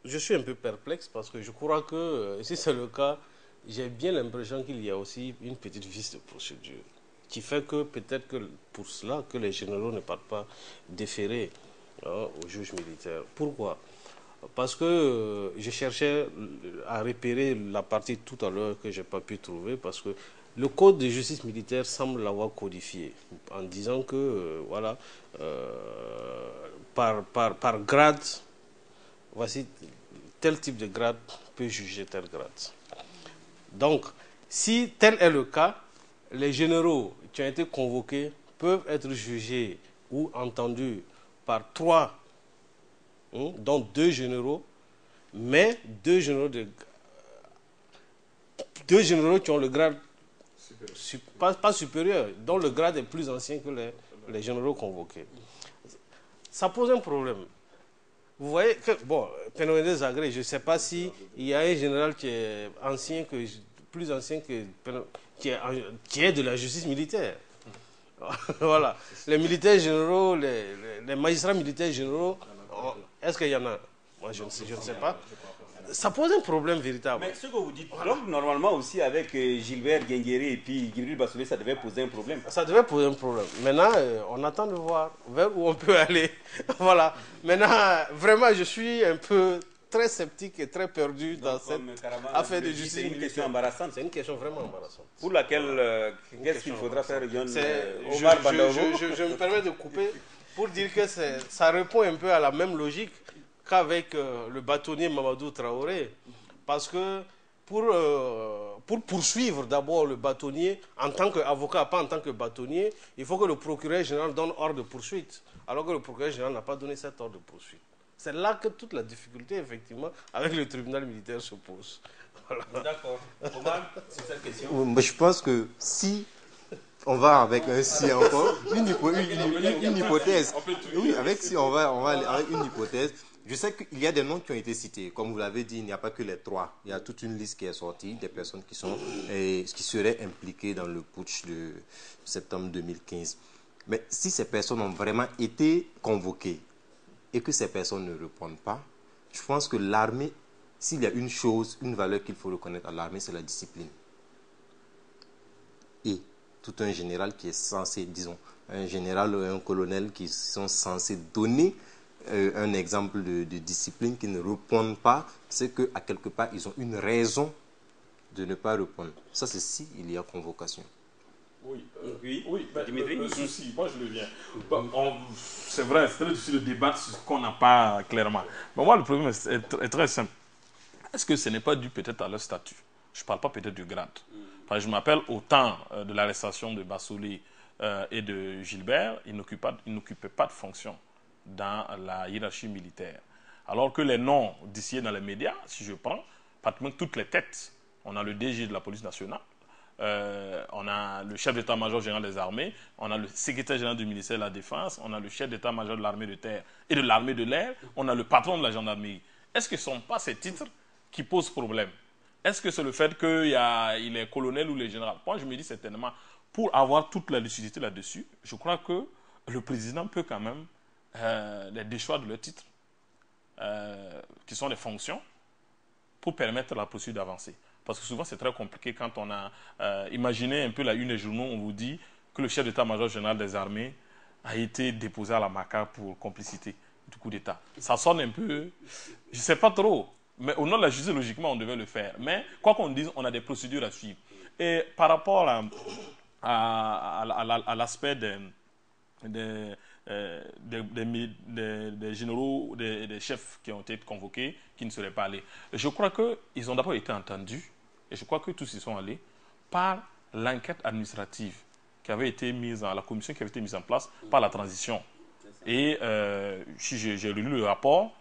je suis un peu perplexe parce que je crois que, si c'est le cas, j'ai bien l'impression qu'il y a aussi une petite vice de procédure qui fait que peut-être que pour cela que les généraux ne partent pas déférer aux juges militaires. Pourquoi? Parce que je cherchais à repérer la partie tout à l'heure que je n'ai pas pu trouver parce que le code de justice militaire semble l'avoir codifié en disant que voilà, par grade, voici tel type de grade peut juger tel grade. Donc, si tel est le cas, les généraux qui ont été convoqués peuvent être jugés ou entendus par 3, dont 2 généraux, mais 2 généraux qui ont le grade pas supérieur, dont le grade est plus ancien que les généraux convoqués. Ça pose un problème. Vous voyez que, bon, Penomédé Zagré, je ne sais pas s'il y a un général qui est plus ancien que qui est de la justice militaire. Voilà. Les militaires généraux, les magistrats militaires généraux, est-ce qu'il y en a? Moi, je ne sais pas. Ça pose un problème véritable. Mais ce que vous dites, donc normalement aussi avec Gilbert Guinguéré et puis Djibril Bassolé, ça devait poser un problème. Ça devait poser un problème. Maintenant, on attend de voir vers où on peut aller. Voilà. Maintenant, vraiment, je suis un peu très sceptique et très perdu dans cette affaire de justice. C'est une question embarrassante. C'est une question vraiment embarrassante. Pour laquelle, qu'est-ce qu'il faudra faire, John Omar Bandaogo? Je me permets de couper pour dire que ça répond un peu à la même logique qu'avec le bâtonnier Mamadou Traoré. Parce que pour poursuivre d'abord le bâtonnier en tant qu'avocat, pas en tant que bâtonnier, il faut que le procureur général donne ordre de poursuite. Alors que le procureur général n'a pas donné cet ordre de poursuite. C'est là que toute la difficulté, effectivement, avec le tribunal militaire se pose. Voilà. D'accord. Omar, sur cette question. Je pense que si on va avec un si encore, une hypothèse. Oui, si on va avec une hypothèse. Je sais qu'il y a des noms qui ont été cités. Comme vous l'avez dit, il n'y a pas que les 3. Il y a toute une liste qui est sortie des personnes qui seraient impliquées dans le putsch de septembre 2015. Mais si ces personnes ont vraiment été convoquées et que ces personnes ne répondent pas, je pense que l'armée, s'il y a une valeur qu'il faut reconnaître à l'armée, c'est la discipline. Et tout un général qui est censé, disons, un général ou un colonel qui sont censés donner un exemple de discipline qui ne répondent pas, c'est qu'à quelque part, ils ont une raison de ne pas répondre. Ça, c'est si il y a convocation. Oui, le souci, moi je le viens. C'est vrai, c'est très difficile de débattre sur ce qu'on n'a pas clairement. Mais moi, le problème est très simple. Est-ce que ce n'est pas dû peut-être à leur statut? Je ne parle pas peut-être du grade. Parce que je m'appelle au temps de l'arrestation de Bassolé et de Gilbert, ils n'occupaient pas de fonction dans la hiérarchie militaire. Alors que les noms d'ici dans les médias, si je prends, pratiquement toutes les têtes, on a le DG de la police nationale, on a le chef d'état-major général des armées, on a le secrétaire général du ministère de la Défense, on a le chef d'état-major de l'armée de terre et de l'armée de l'air, on a le patron de la gendarmerie. Est-ce que ce ne sont pas ces titres qui posent problème? Est-ce que c'est le fait qu'il est colonel ou le général? Moi, je me dis certainement, pour avoir toute la lucidité là-dessus, je crois que le président peut quand même les déchoir de leurs titres, qui sont des fonctions, pour permettre la procédure d'avancer. Parce que souvent, c'est très compliqué quand on a... imaginez un peu la une des journaux, on vous dit que le chef d'état-major général des armées a été déposé à la MACA pour complicité du coup d'État. Ça sonne un peu... Je ne sais pas trop. Mais au nom de la justice, logiquement, on devait le faire. Mais quoi qu'on dise, on a des procédures à suivre. Et par rapport à l'aspect des généraux, des chefs qui ont été convoqués, qui ne seraient pas allés. Je crois qu'ils ont d'abord été entendus, et je crois que tous y sont allés, par l'enquête administrative qui avait été la commission qui avait été mise en place par la transition. Et si j'ai lu le rapport,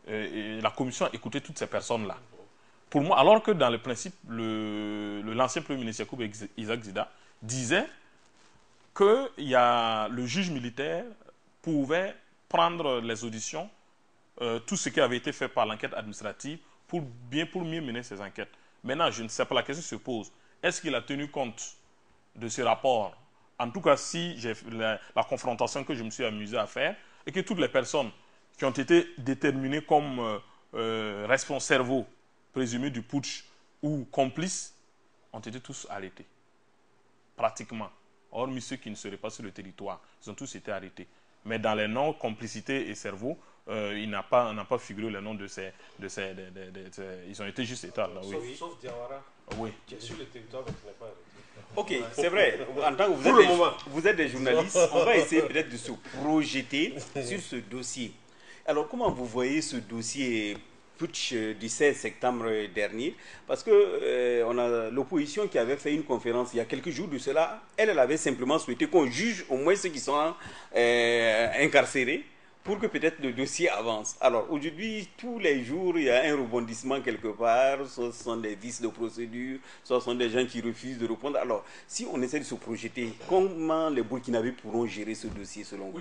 et la commission a écouté toutes ces personnes-là. Pour moi, alors que dans le principe, l'ancien Premier ministre Yacoub Isaac Zida disait que le juge militaire pouvait prendre les auditions, tout ce qui avait été fait par l'enquête administrative, pour mieux mener ses enquêtes. Maintenant, je ne sais pas, la question se pose. Est-ce qu'il a tenu compte de ce rapport? En tout cas, si j'ai la confrontation que je me suis amusé à faire, et que toutes les personnes qui ont été déterminées comme cerveaux présumés du putsch ou complices ont été tous arrêtés. Pratiquement. Hormis ceux qui ne seraient pas sur le territoire. Ils ont tous été arrêtés. Mais dans les noms complicité et cerveau, on n'a pas figuré le nom de ces... ils ont été juste états là, oui. Sauf Diawara, Oui. qui est sur le territoire, mais qui n'est pas arrêté. Ok, c'est vrai. En tant que vous êtes des journalistes, on va essayer peut-être de se projeter sur ce dossier. Alors, comment vous voyez ce dossier putsch du 16 septembre dernier? Parce que on a l'opposition qui avait fait une conférence il y a quelques jours de cela. Elle avait simplement souhaité qu'on juge au moins ceux qui sont incarcérés, pour que peut-être le dossier avance. Alors aujourd'hui, tous les jours, il y a un rebondissement quelque part, soit ce sont des vices de procédure, soit ce sont des gens qui refusent de répondre. Alors, si on essaie de se projeter, comment les Burkinabés pourront gérer ce dossier selon vous?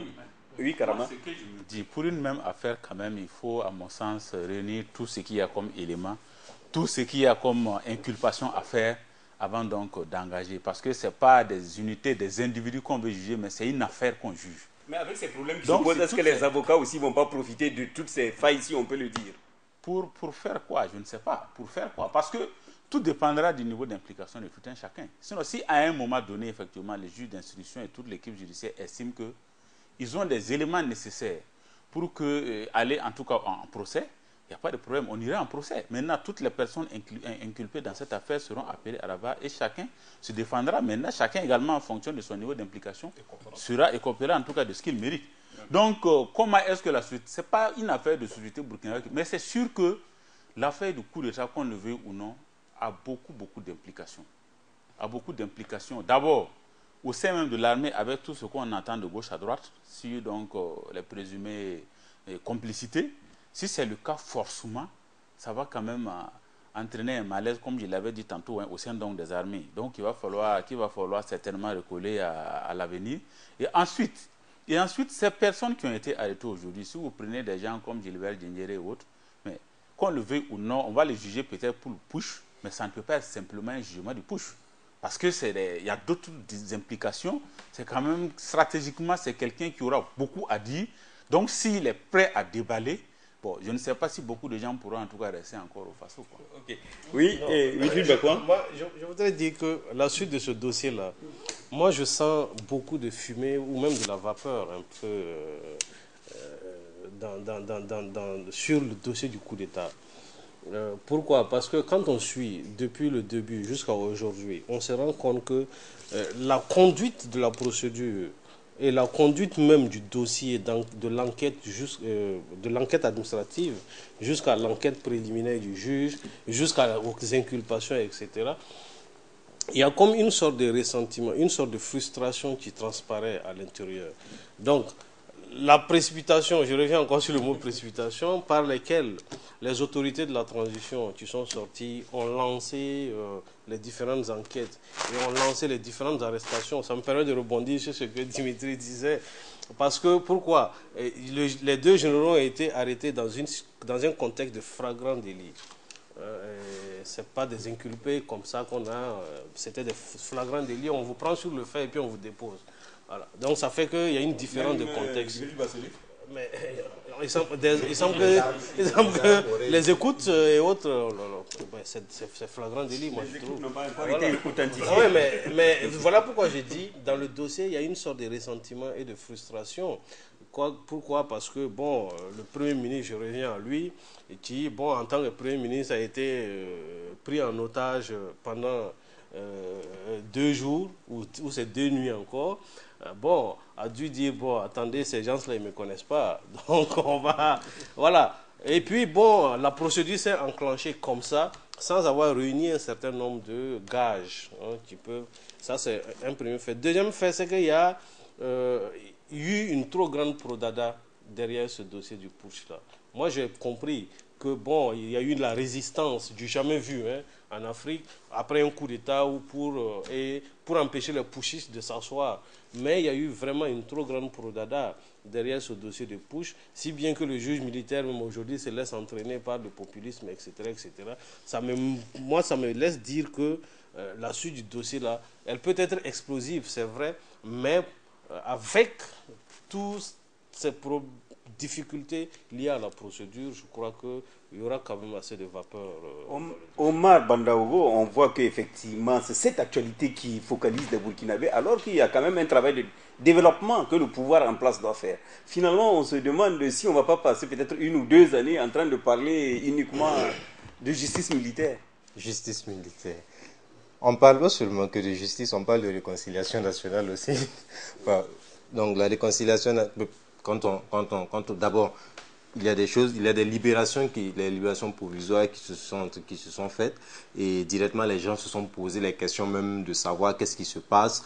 Oui, Karama. Ce que je me dis, pour une même affaire, quand même, il faut, à mon sens, réunir tout ce qu'il y a comme élément, tout ce qu'il y a comme inculpation à faire avant donc d'engager. Parce que ce n'est pas des unités, des individus qu'on veut juger, mais c'est une affaire qu'on juge. Mais avec ces problèmes qui se posent, est-ce que les avocats aussi ne vont pas profiter de toutes ces failles, si on peut le dire? Pour faire quoi? Je ne sais pas. Pour faire quoi? Parce que tout dépendra du niveau d'implication de tout un chacun. Sinon, si à un moment donné, effectivement, les juges d'instruction et toute l'équipe judiciaire estiment qu'ils ont des éléments nécessaires pour aller en tout cas en procès, il n'y a pas de problème, on ira en procès. Maintenant, toutes les personnes inculpées dans cette affaire seront appelées à la barre et chacun se défendra. Maintenant, chacun également en fonction de son niveau d'implication sera écopéré en tout cas de ce qu'il mérite. Donc, comment est-ce que la suite? Ce n'est pas une affaire de société burkinabé, mais c'est sûr que l'affaire du coup d'État, qu'on le veuille ou non, a beaucoup d'implications. A beaucoup d'implications. D'abord, au sein même de l'armée, avec tout ce qu'on entend de gauche à droite, sur donc les présumées complicités. Si c'est le cas, forcément, ça va quand même entraîner un malaise, comme je l'avais dit tantôt, au sein donc des armées. Donc, il va falloir certainement recoller à l'avenir. Et ensuite, ces personnes qui ont été arrêtées aujourd'hui, si vous prenez des gens comme Gilbert Diendéré et autres, mais qu'on le veuille ou non, on va les juger peut-être pour le push, mais ça ne peut pas être simplement un jugement du push. Parce qu'il y a d'autres implications. C'est quand même, stratégiquement, c'est quelqu'un qui aura beaucoup à dire. Donc, s'il est prêt à déballer, bon, je ne sais pas si beaucoup de gens pourront en tout cas rester encore au faso. Okay. Oui, moi, je voudrais dire que la suite de ce dossier-là, moi, je sens beaucoup de fumée ou même de la vapeur un peu sur le dossier du coup d'État. Pourquoi? Parce que quand on suit depuis le début jusqu'à aujourd'hui, on se rend compte que la conduite de la procédure et la conduite même du dossier de l'enquête administrative jusqu'à l'enquête préliminaire du juge, jusqu'aux inculpations, etc., il y a comme une sorte de ressentiment, une sorte de frustration qui transparaît à l'intérieur. Donc, la précipitation, je reviens encore sur le mot précipitation, par lesquelles les autorités de la transition qui sont sorties ont lancé les différentes enquêtes et ont lancé les différentes arrestations. Ça me permet de rebondir sur ce que Dimitri disait. Parce que, pourquoi? Les deux généraux ont été arrêtés dans un contexte de flagrant délit. Ce n'est pas des inculpés comme ça qu'on a, c'était des flagrants délits, on vous prend sur le fait et puis on vous dépose. Voilà. Donc ça fait qu'il y a une différence de contexte. Mais il semble que les écoutes et autres, c'est flagrant délit, moi je trouve. Voilà. Mais voilà pourquoi j'ai dit, dans le dossier, il y a une sorte de ressentiment et de frustration. Pourquoi? Parce que, bon, le Premier ministre, je reviens à lui, et qui, bon, en tant que Premier ministre, a été pris en otage pendant 2 jours, ou c'est 2 nuits encore. Bon, a dû dire, bon, attendez, ces gens-là, ils ne me connaissent pas. Donc, on va... Voilà. Et puis, bon, la procédure s'est enclenchée comme ça, sans avoir réuni un certain nombre de gages. Ça, c'est un premier fait. Deuxième fait, c'est qu'il y a eu une trop grande prodada derrière ce dossier du putsch-là. Moi, j'ai compris que, bon, il y a eu de la résistance du jamais vu en Afrique après un coup d'État pour empêcher les putschistes de s'asseoir. Mais il y a eu vraiment une trop grande prodada derrière ce dossier de putsch, si bien que le juge militaire, même aujourd'hui, se laisse entraîner par le populisme, etc. etc. Moi, ça me laisse dire que la suite du dossier-là, elle peut être explosive, c'est vrai, mais avec tous ces difficultés liées à la procédure, je crois qu'il y aura quand même assez de vapeur. Omar Bandaogo, on voit qu'effectivement, c'est cette actualité qui focalise les Burkinabés, alors qu'il y a quand même un travail de développement que le pouvoir en place doit faire. Finalement, on se demande si on ne va pas passer peut-être 1 ou 2 années en train de parler uniquement de justice militaire. Justice militaire. On parle pas seulement que de justice, on parle de réconciliation nationale aussi. Enfin, donc la réconciliation, d'abord, il y a des choses, il y a des libérations, les libérations provisoires qui se sont faites, et directement les gens se sont posé les questions même de savoir qu'est-ce qui se passe,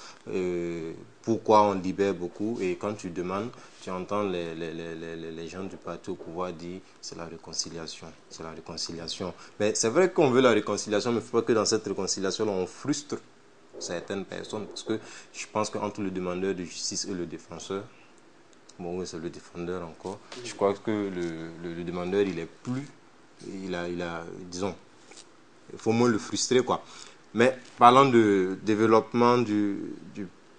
pourquoi on libère beaucoup, et quand tu demandes, tu entends les gens du parti au pouvoir dire c'est la réconciliation, c'est la réconciliation. Mais c'est vrai qu'on veut la réconciliation, mais il ne faut pas que dans cette réconciliation on frustre certaines personnes, parce que je pense qu'entre le demandeur de justice et le défenseur, bon, oui, c'est le défendeur encore. Je crois que le demandeur, il est plus... disons, il faut moins le frustrer, quoi. Mais parlant de développement du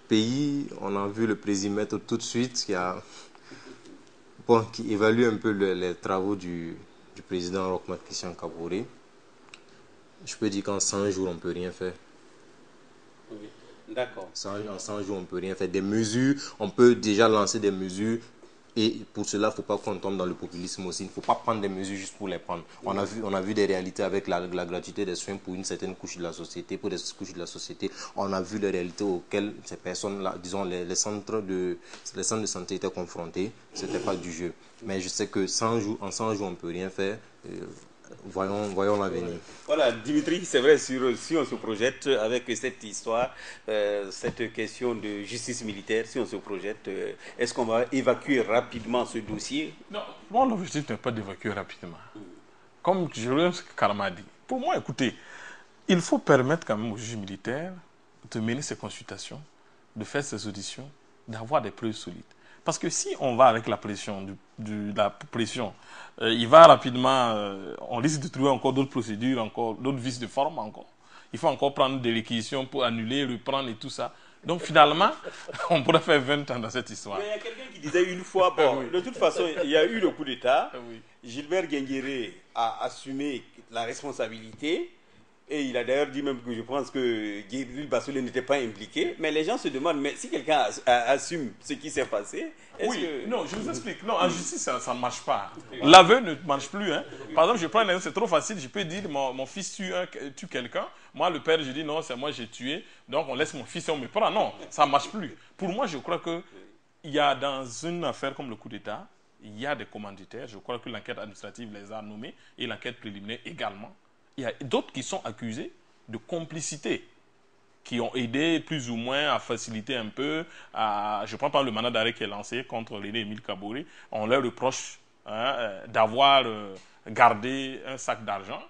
pays, on a vu le président tout de suite qui évalue un peu les travaux du président Roch-Marc Christian Kaboré. Je peux dire qu'en 100 jours, on ne peut rien faire. Oui. D'accord. En 100 jours, on ne peut rien faire. Des mesures, on peut déjà lancer des mesures. Et pour cela, il ne faut pas qu'on tombe dans le populisme aussi. Il ne faut pas prendre des mesures juste pour les prendre. On a vu des réalités avec la gratuité des soins pour une certaine couche de la société, pour des couches de la société. On a vu les réalités auxquelles ces personnes-là, disons, les centres de santé étaient confrontés. Ce n'était pas du jeu. Mais je sais que en 100 jours, on ne peut rien faire. Voyons l'avenir. Voilà, Dimitri, c'est vrai, si on se projette avec cette histoire, cette question de justice militaire, si on se projette, est-ce qu'on va évacuer rapidement ce dossier? Non, moi, l'objectif n'est pas d'évacuer rapidement. Comme ce que Karama a dit. Pour moi, écoutez, il faut permettre quand même aux juges militaires de mener ses consultations, de faire ses auditions, d'avoir des preuves solides. Parce que si on va avec la pression, il va rapidement, on risque de trouver encore d'autres procédures, encore d'autres vices de forme encore. Il faut encore prendre des réquisitions pour annuler, reprendre et tout ça. Donc finalement, on pourrait faire 20 ans dans cette histoire. Mais il y a quelqu'un qui disait une fois, bon, oui. De toute façon, il y a eu le coup d'État. Oui. Gilbert Guinguéré a assumé la responsabilité. Et il a d'ailleurs dit même que je pense que Guy Bassolé n'était pas impliqué. Mais les gens se demandent, mais si quelqu'un assume ce qui s'est passé, est-ce que... Non, je vous explique. Non, en justice, ça ne marche pas. L'aveu ne marche plus. Hein. Par exemple, je prends un exemple, c'est trop facile. Je peux dire, mon fils tue quelqu'un. Moi, le père, je dis, non, c'est moi, j'ai tué. Donc, on laisse mon fils et on me prend. Non, ça ne marche plus. Pour moi, je crois qu'il y a dans une affaire comme le coup d'État, il y a des commanditaires. Je crois que l'enquête administrative les a nommés et l'enquête préliminaire également. Il y a d'autres qui sont accusés de complicité, qui ont aidé plus ou moins à faciliter un peu. Je prends par le mandat d'arrêt qui est lancé contre l'aîné Émile Kaboré. On leur reproche d'avoir gardé un sac d'argent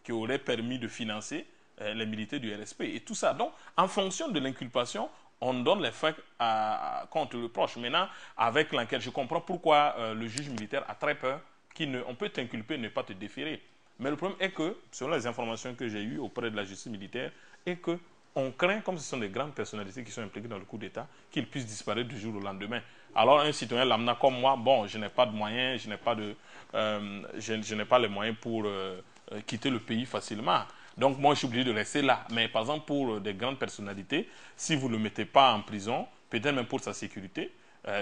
qui aurait permis de financer les militaires du RSP et tout ça. Donc, en fonction de l'inculpation, on donne les faits qu'on te reproche. Maintenant, avec l'enquête, je comprends pourquoi le juge militaire a très peur on peut t'inculper et ne pas te déférer. Mais le problème est que, selon les informations que j'ai eues auprès de la justice militaire, est qu'on craint, comme ce sont des grandes personnalités qui sont impliquées dans le coup d'État, qu'ils puissent disparaître du jour au lendemain. Alors un citoyen lambda comme moi, bon, je n'ai pas de moyens, je n'ai pas les moyens pour quitter le pays facilement. Donc moi, je suis obligé de rester là. Mais par exemple, pour des grandes personnalités, si vous ne le mettez pas en prison, peut-être même pour sa sécurité,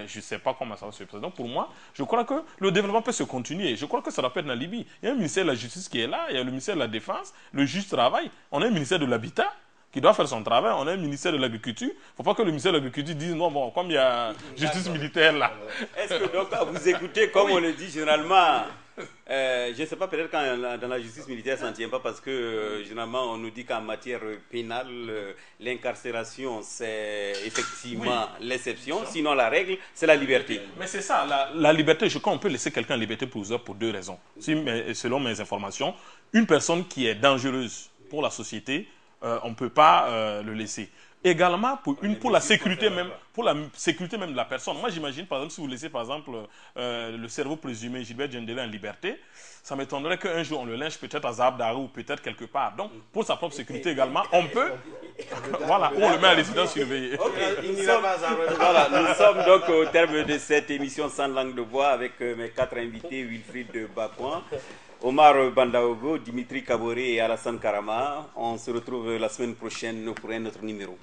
je ne sais pas comment ça va se passer. Donc pour moi, je crois que le développement peut se continuer. Je crois que ça doit être en Libye. Il y a un ministère de la Justice qui est là, il y a le ministère de la Défense, le juge travaille. On a un ministère de l'Habitat qui doit faire son travail. On a un ministère de l'Agriculture. Il ne faut pas que le ministère de l'Agriculture dise non, bon, comme il y a justice militaire là. Est-ce que donc vous écoutez, comme on le dit généralement, je ne sais pas, peut-être quand dans la justice militaire, ça ne tient pas parce que généralement on nous dit qu'en matière pénale, l'incarcération c'est effectivement l'exception, sinon la règle c'est la liberté. Mais c'est ça, la liberté, je crois qu'on peut laisser quelqu'un en liberté provisoire pour 2 raisons. Selon mes informations, une personne qui est dangereuse pour la société, on ne peut pas le laisser. Également pour la sécurité même, de la personne. Moi j'imagine par exemple si vous laissez par exemple le cerveau présumé Gilbert Diendéré en liberté, ça m'étonnerait qu'un jour on le lynche peut-être à Zaabdara ou peut-être quelque part. Donc pour sa propre sécurité également, on peut Voilà, on le met à résidence surveillée. Voilà, nous sommes donc au terme de cette émission sans langue de bois avec mes 4 invités, Wilfried de Bakouan, Omar Bandaogo, Dimitri Kaboré et Alassane Karama. On se retrouve la semaine prochaine pour un autre numéro.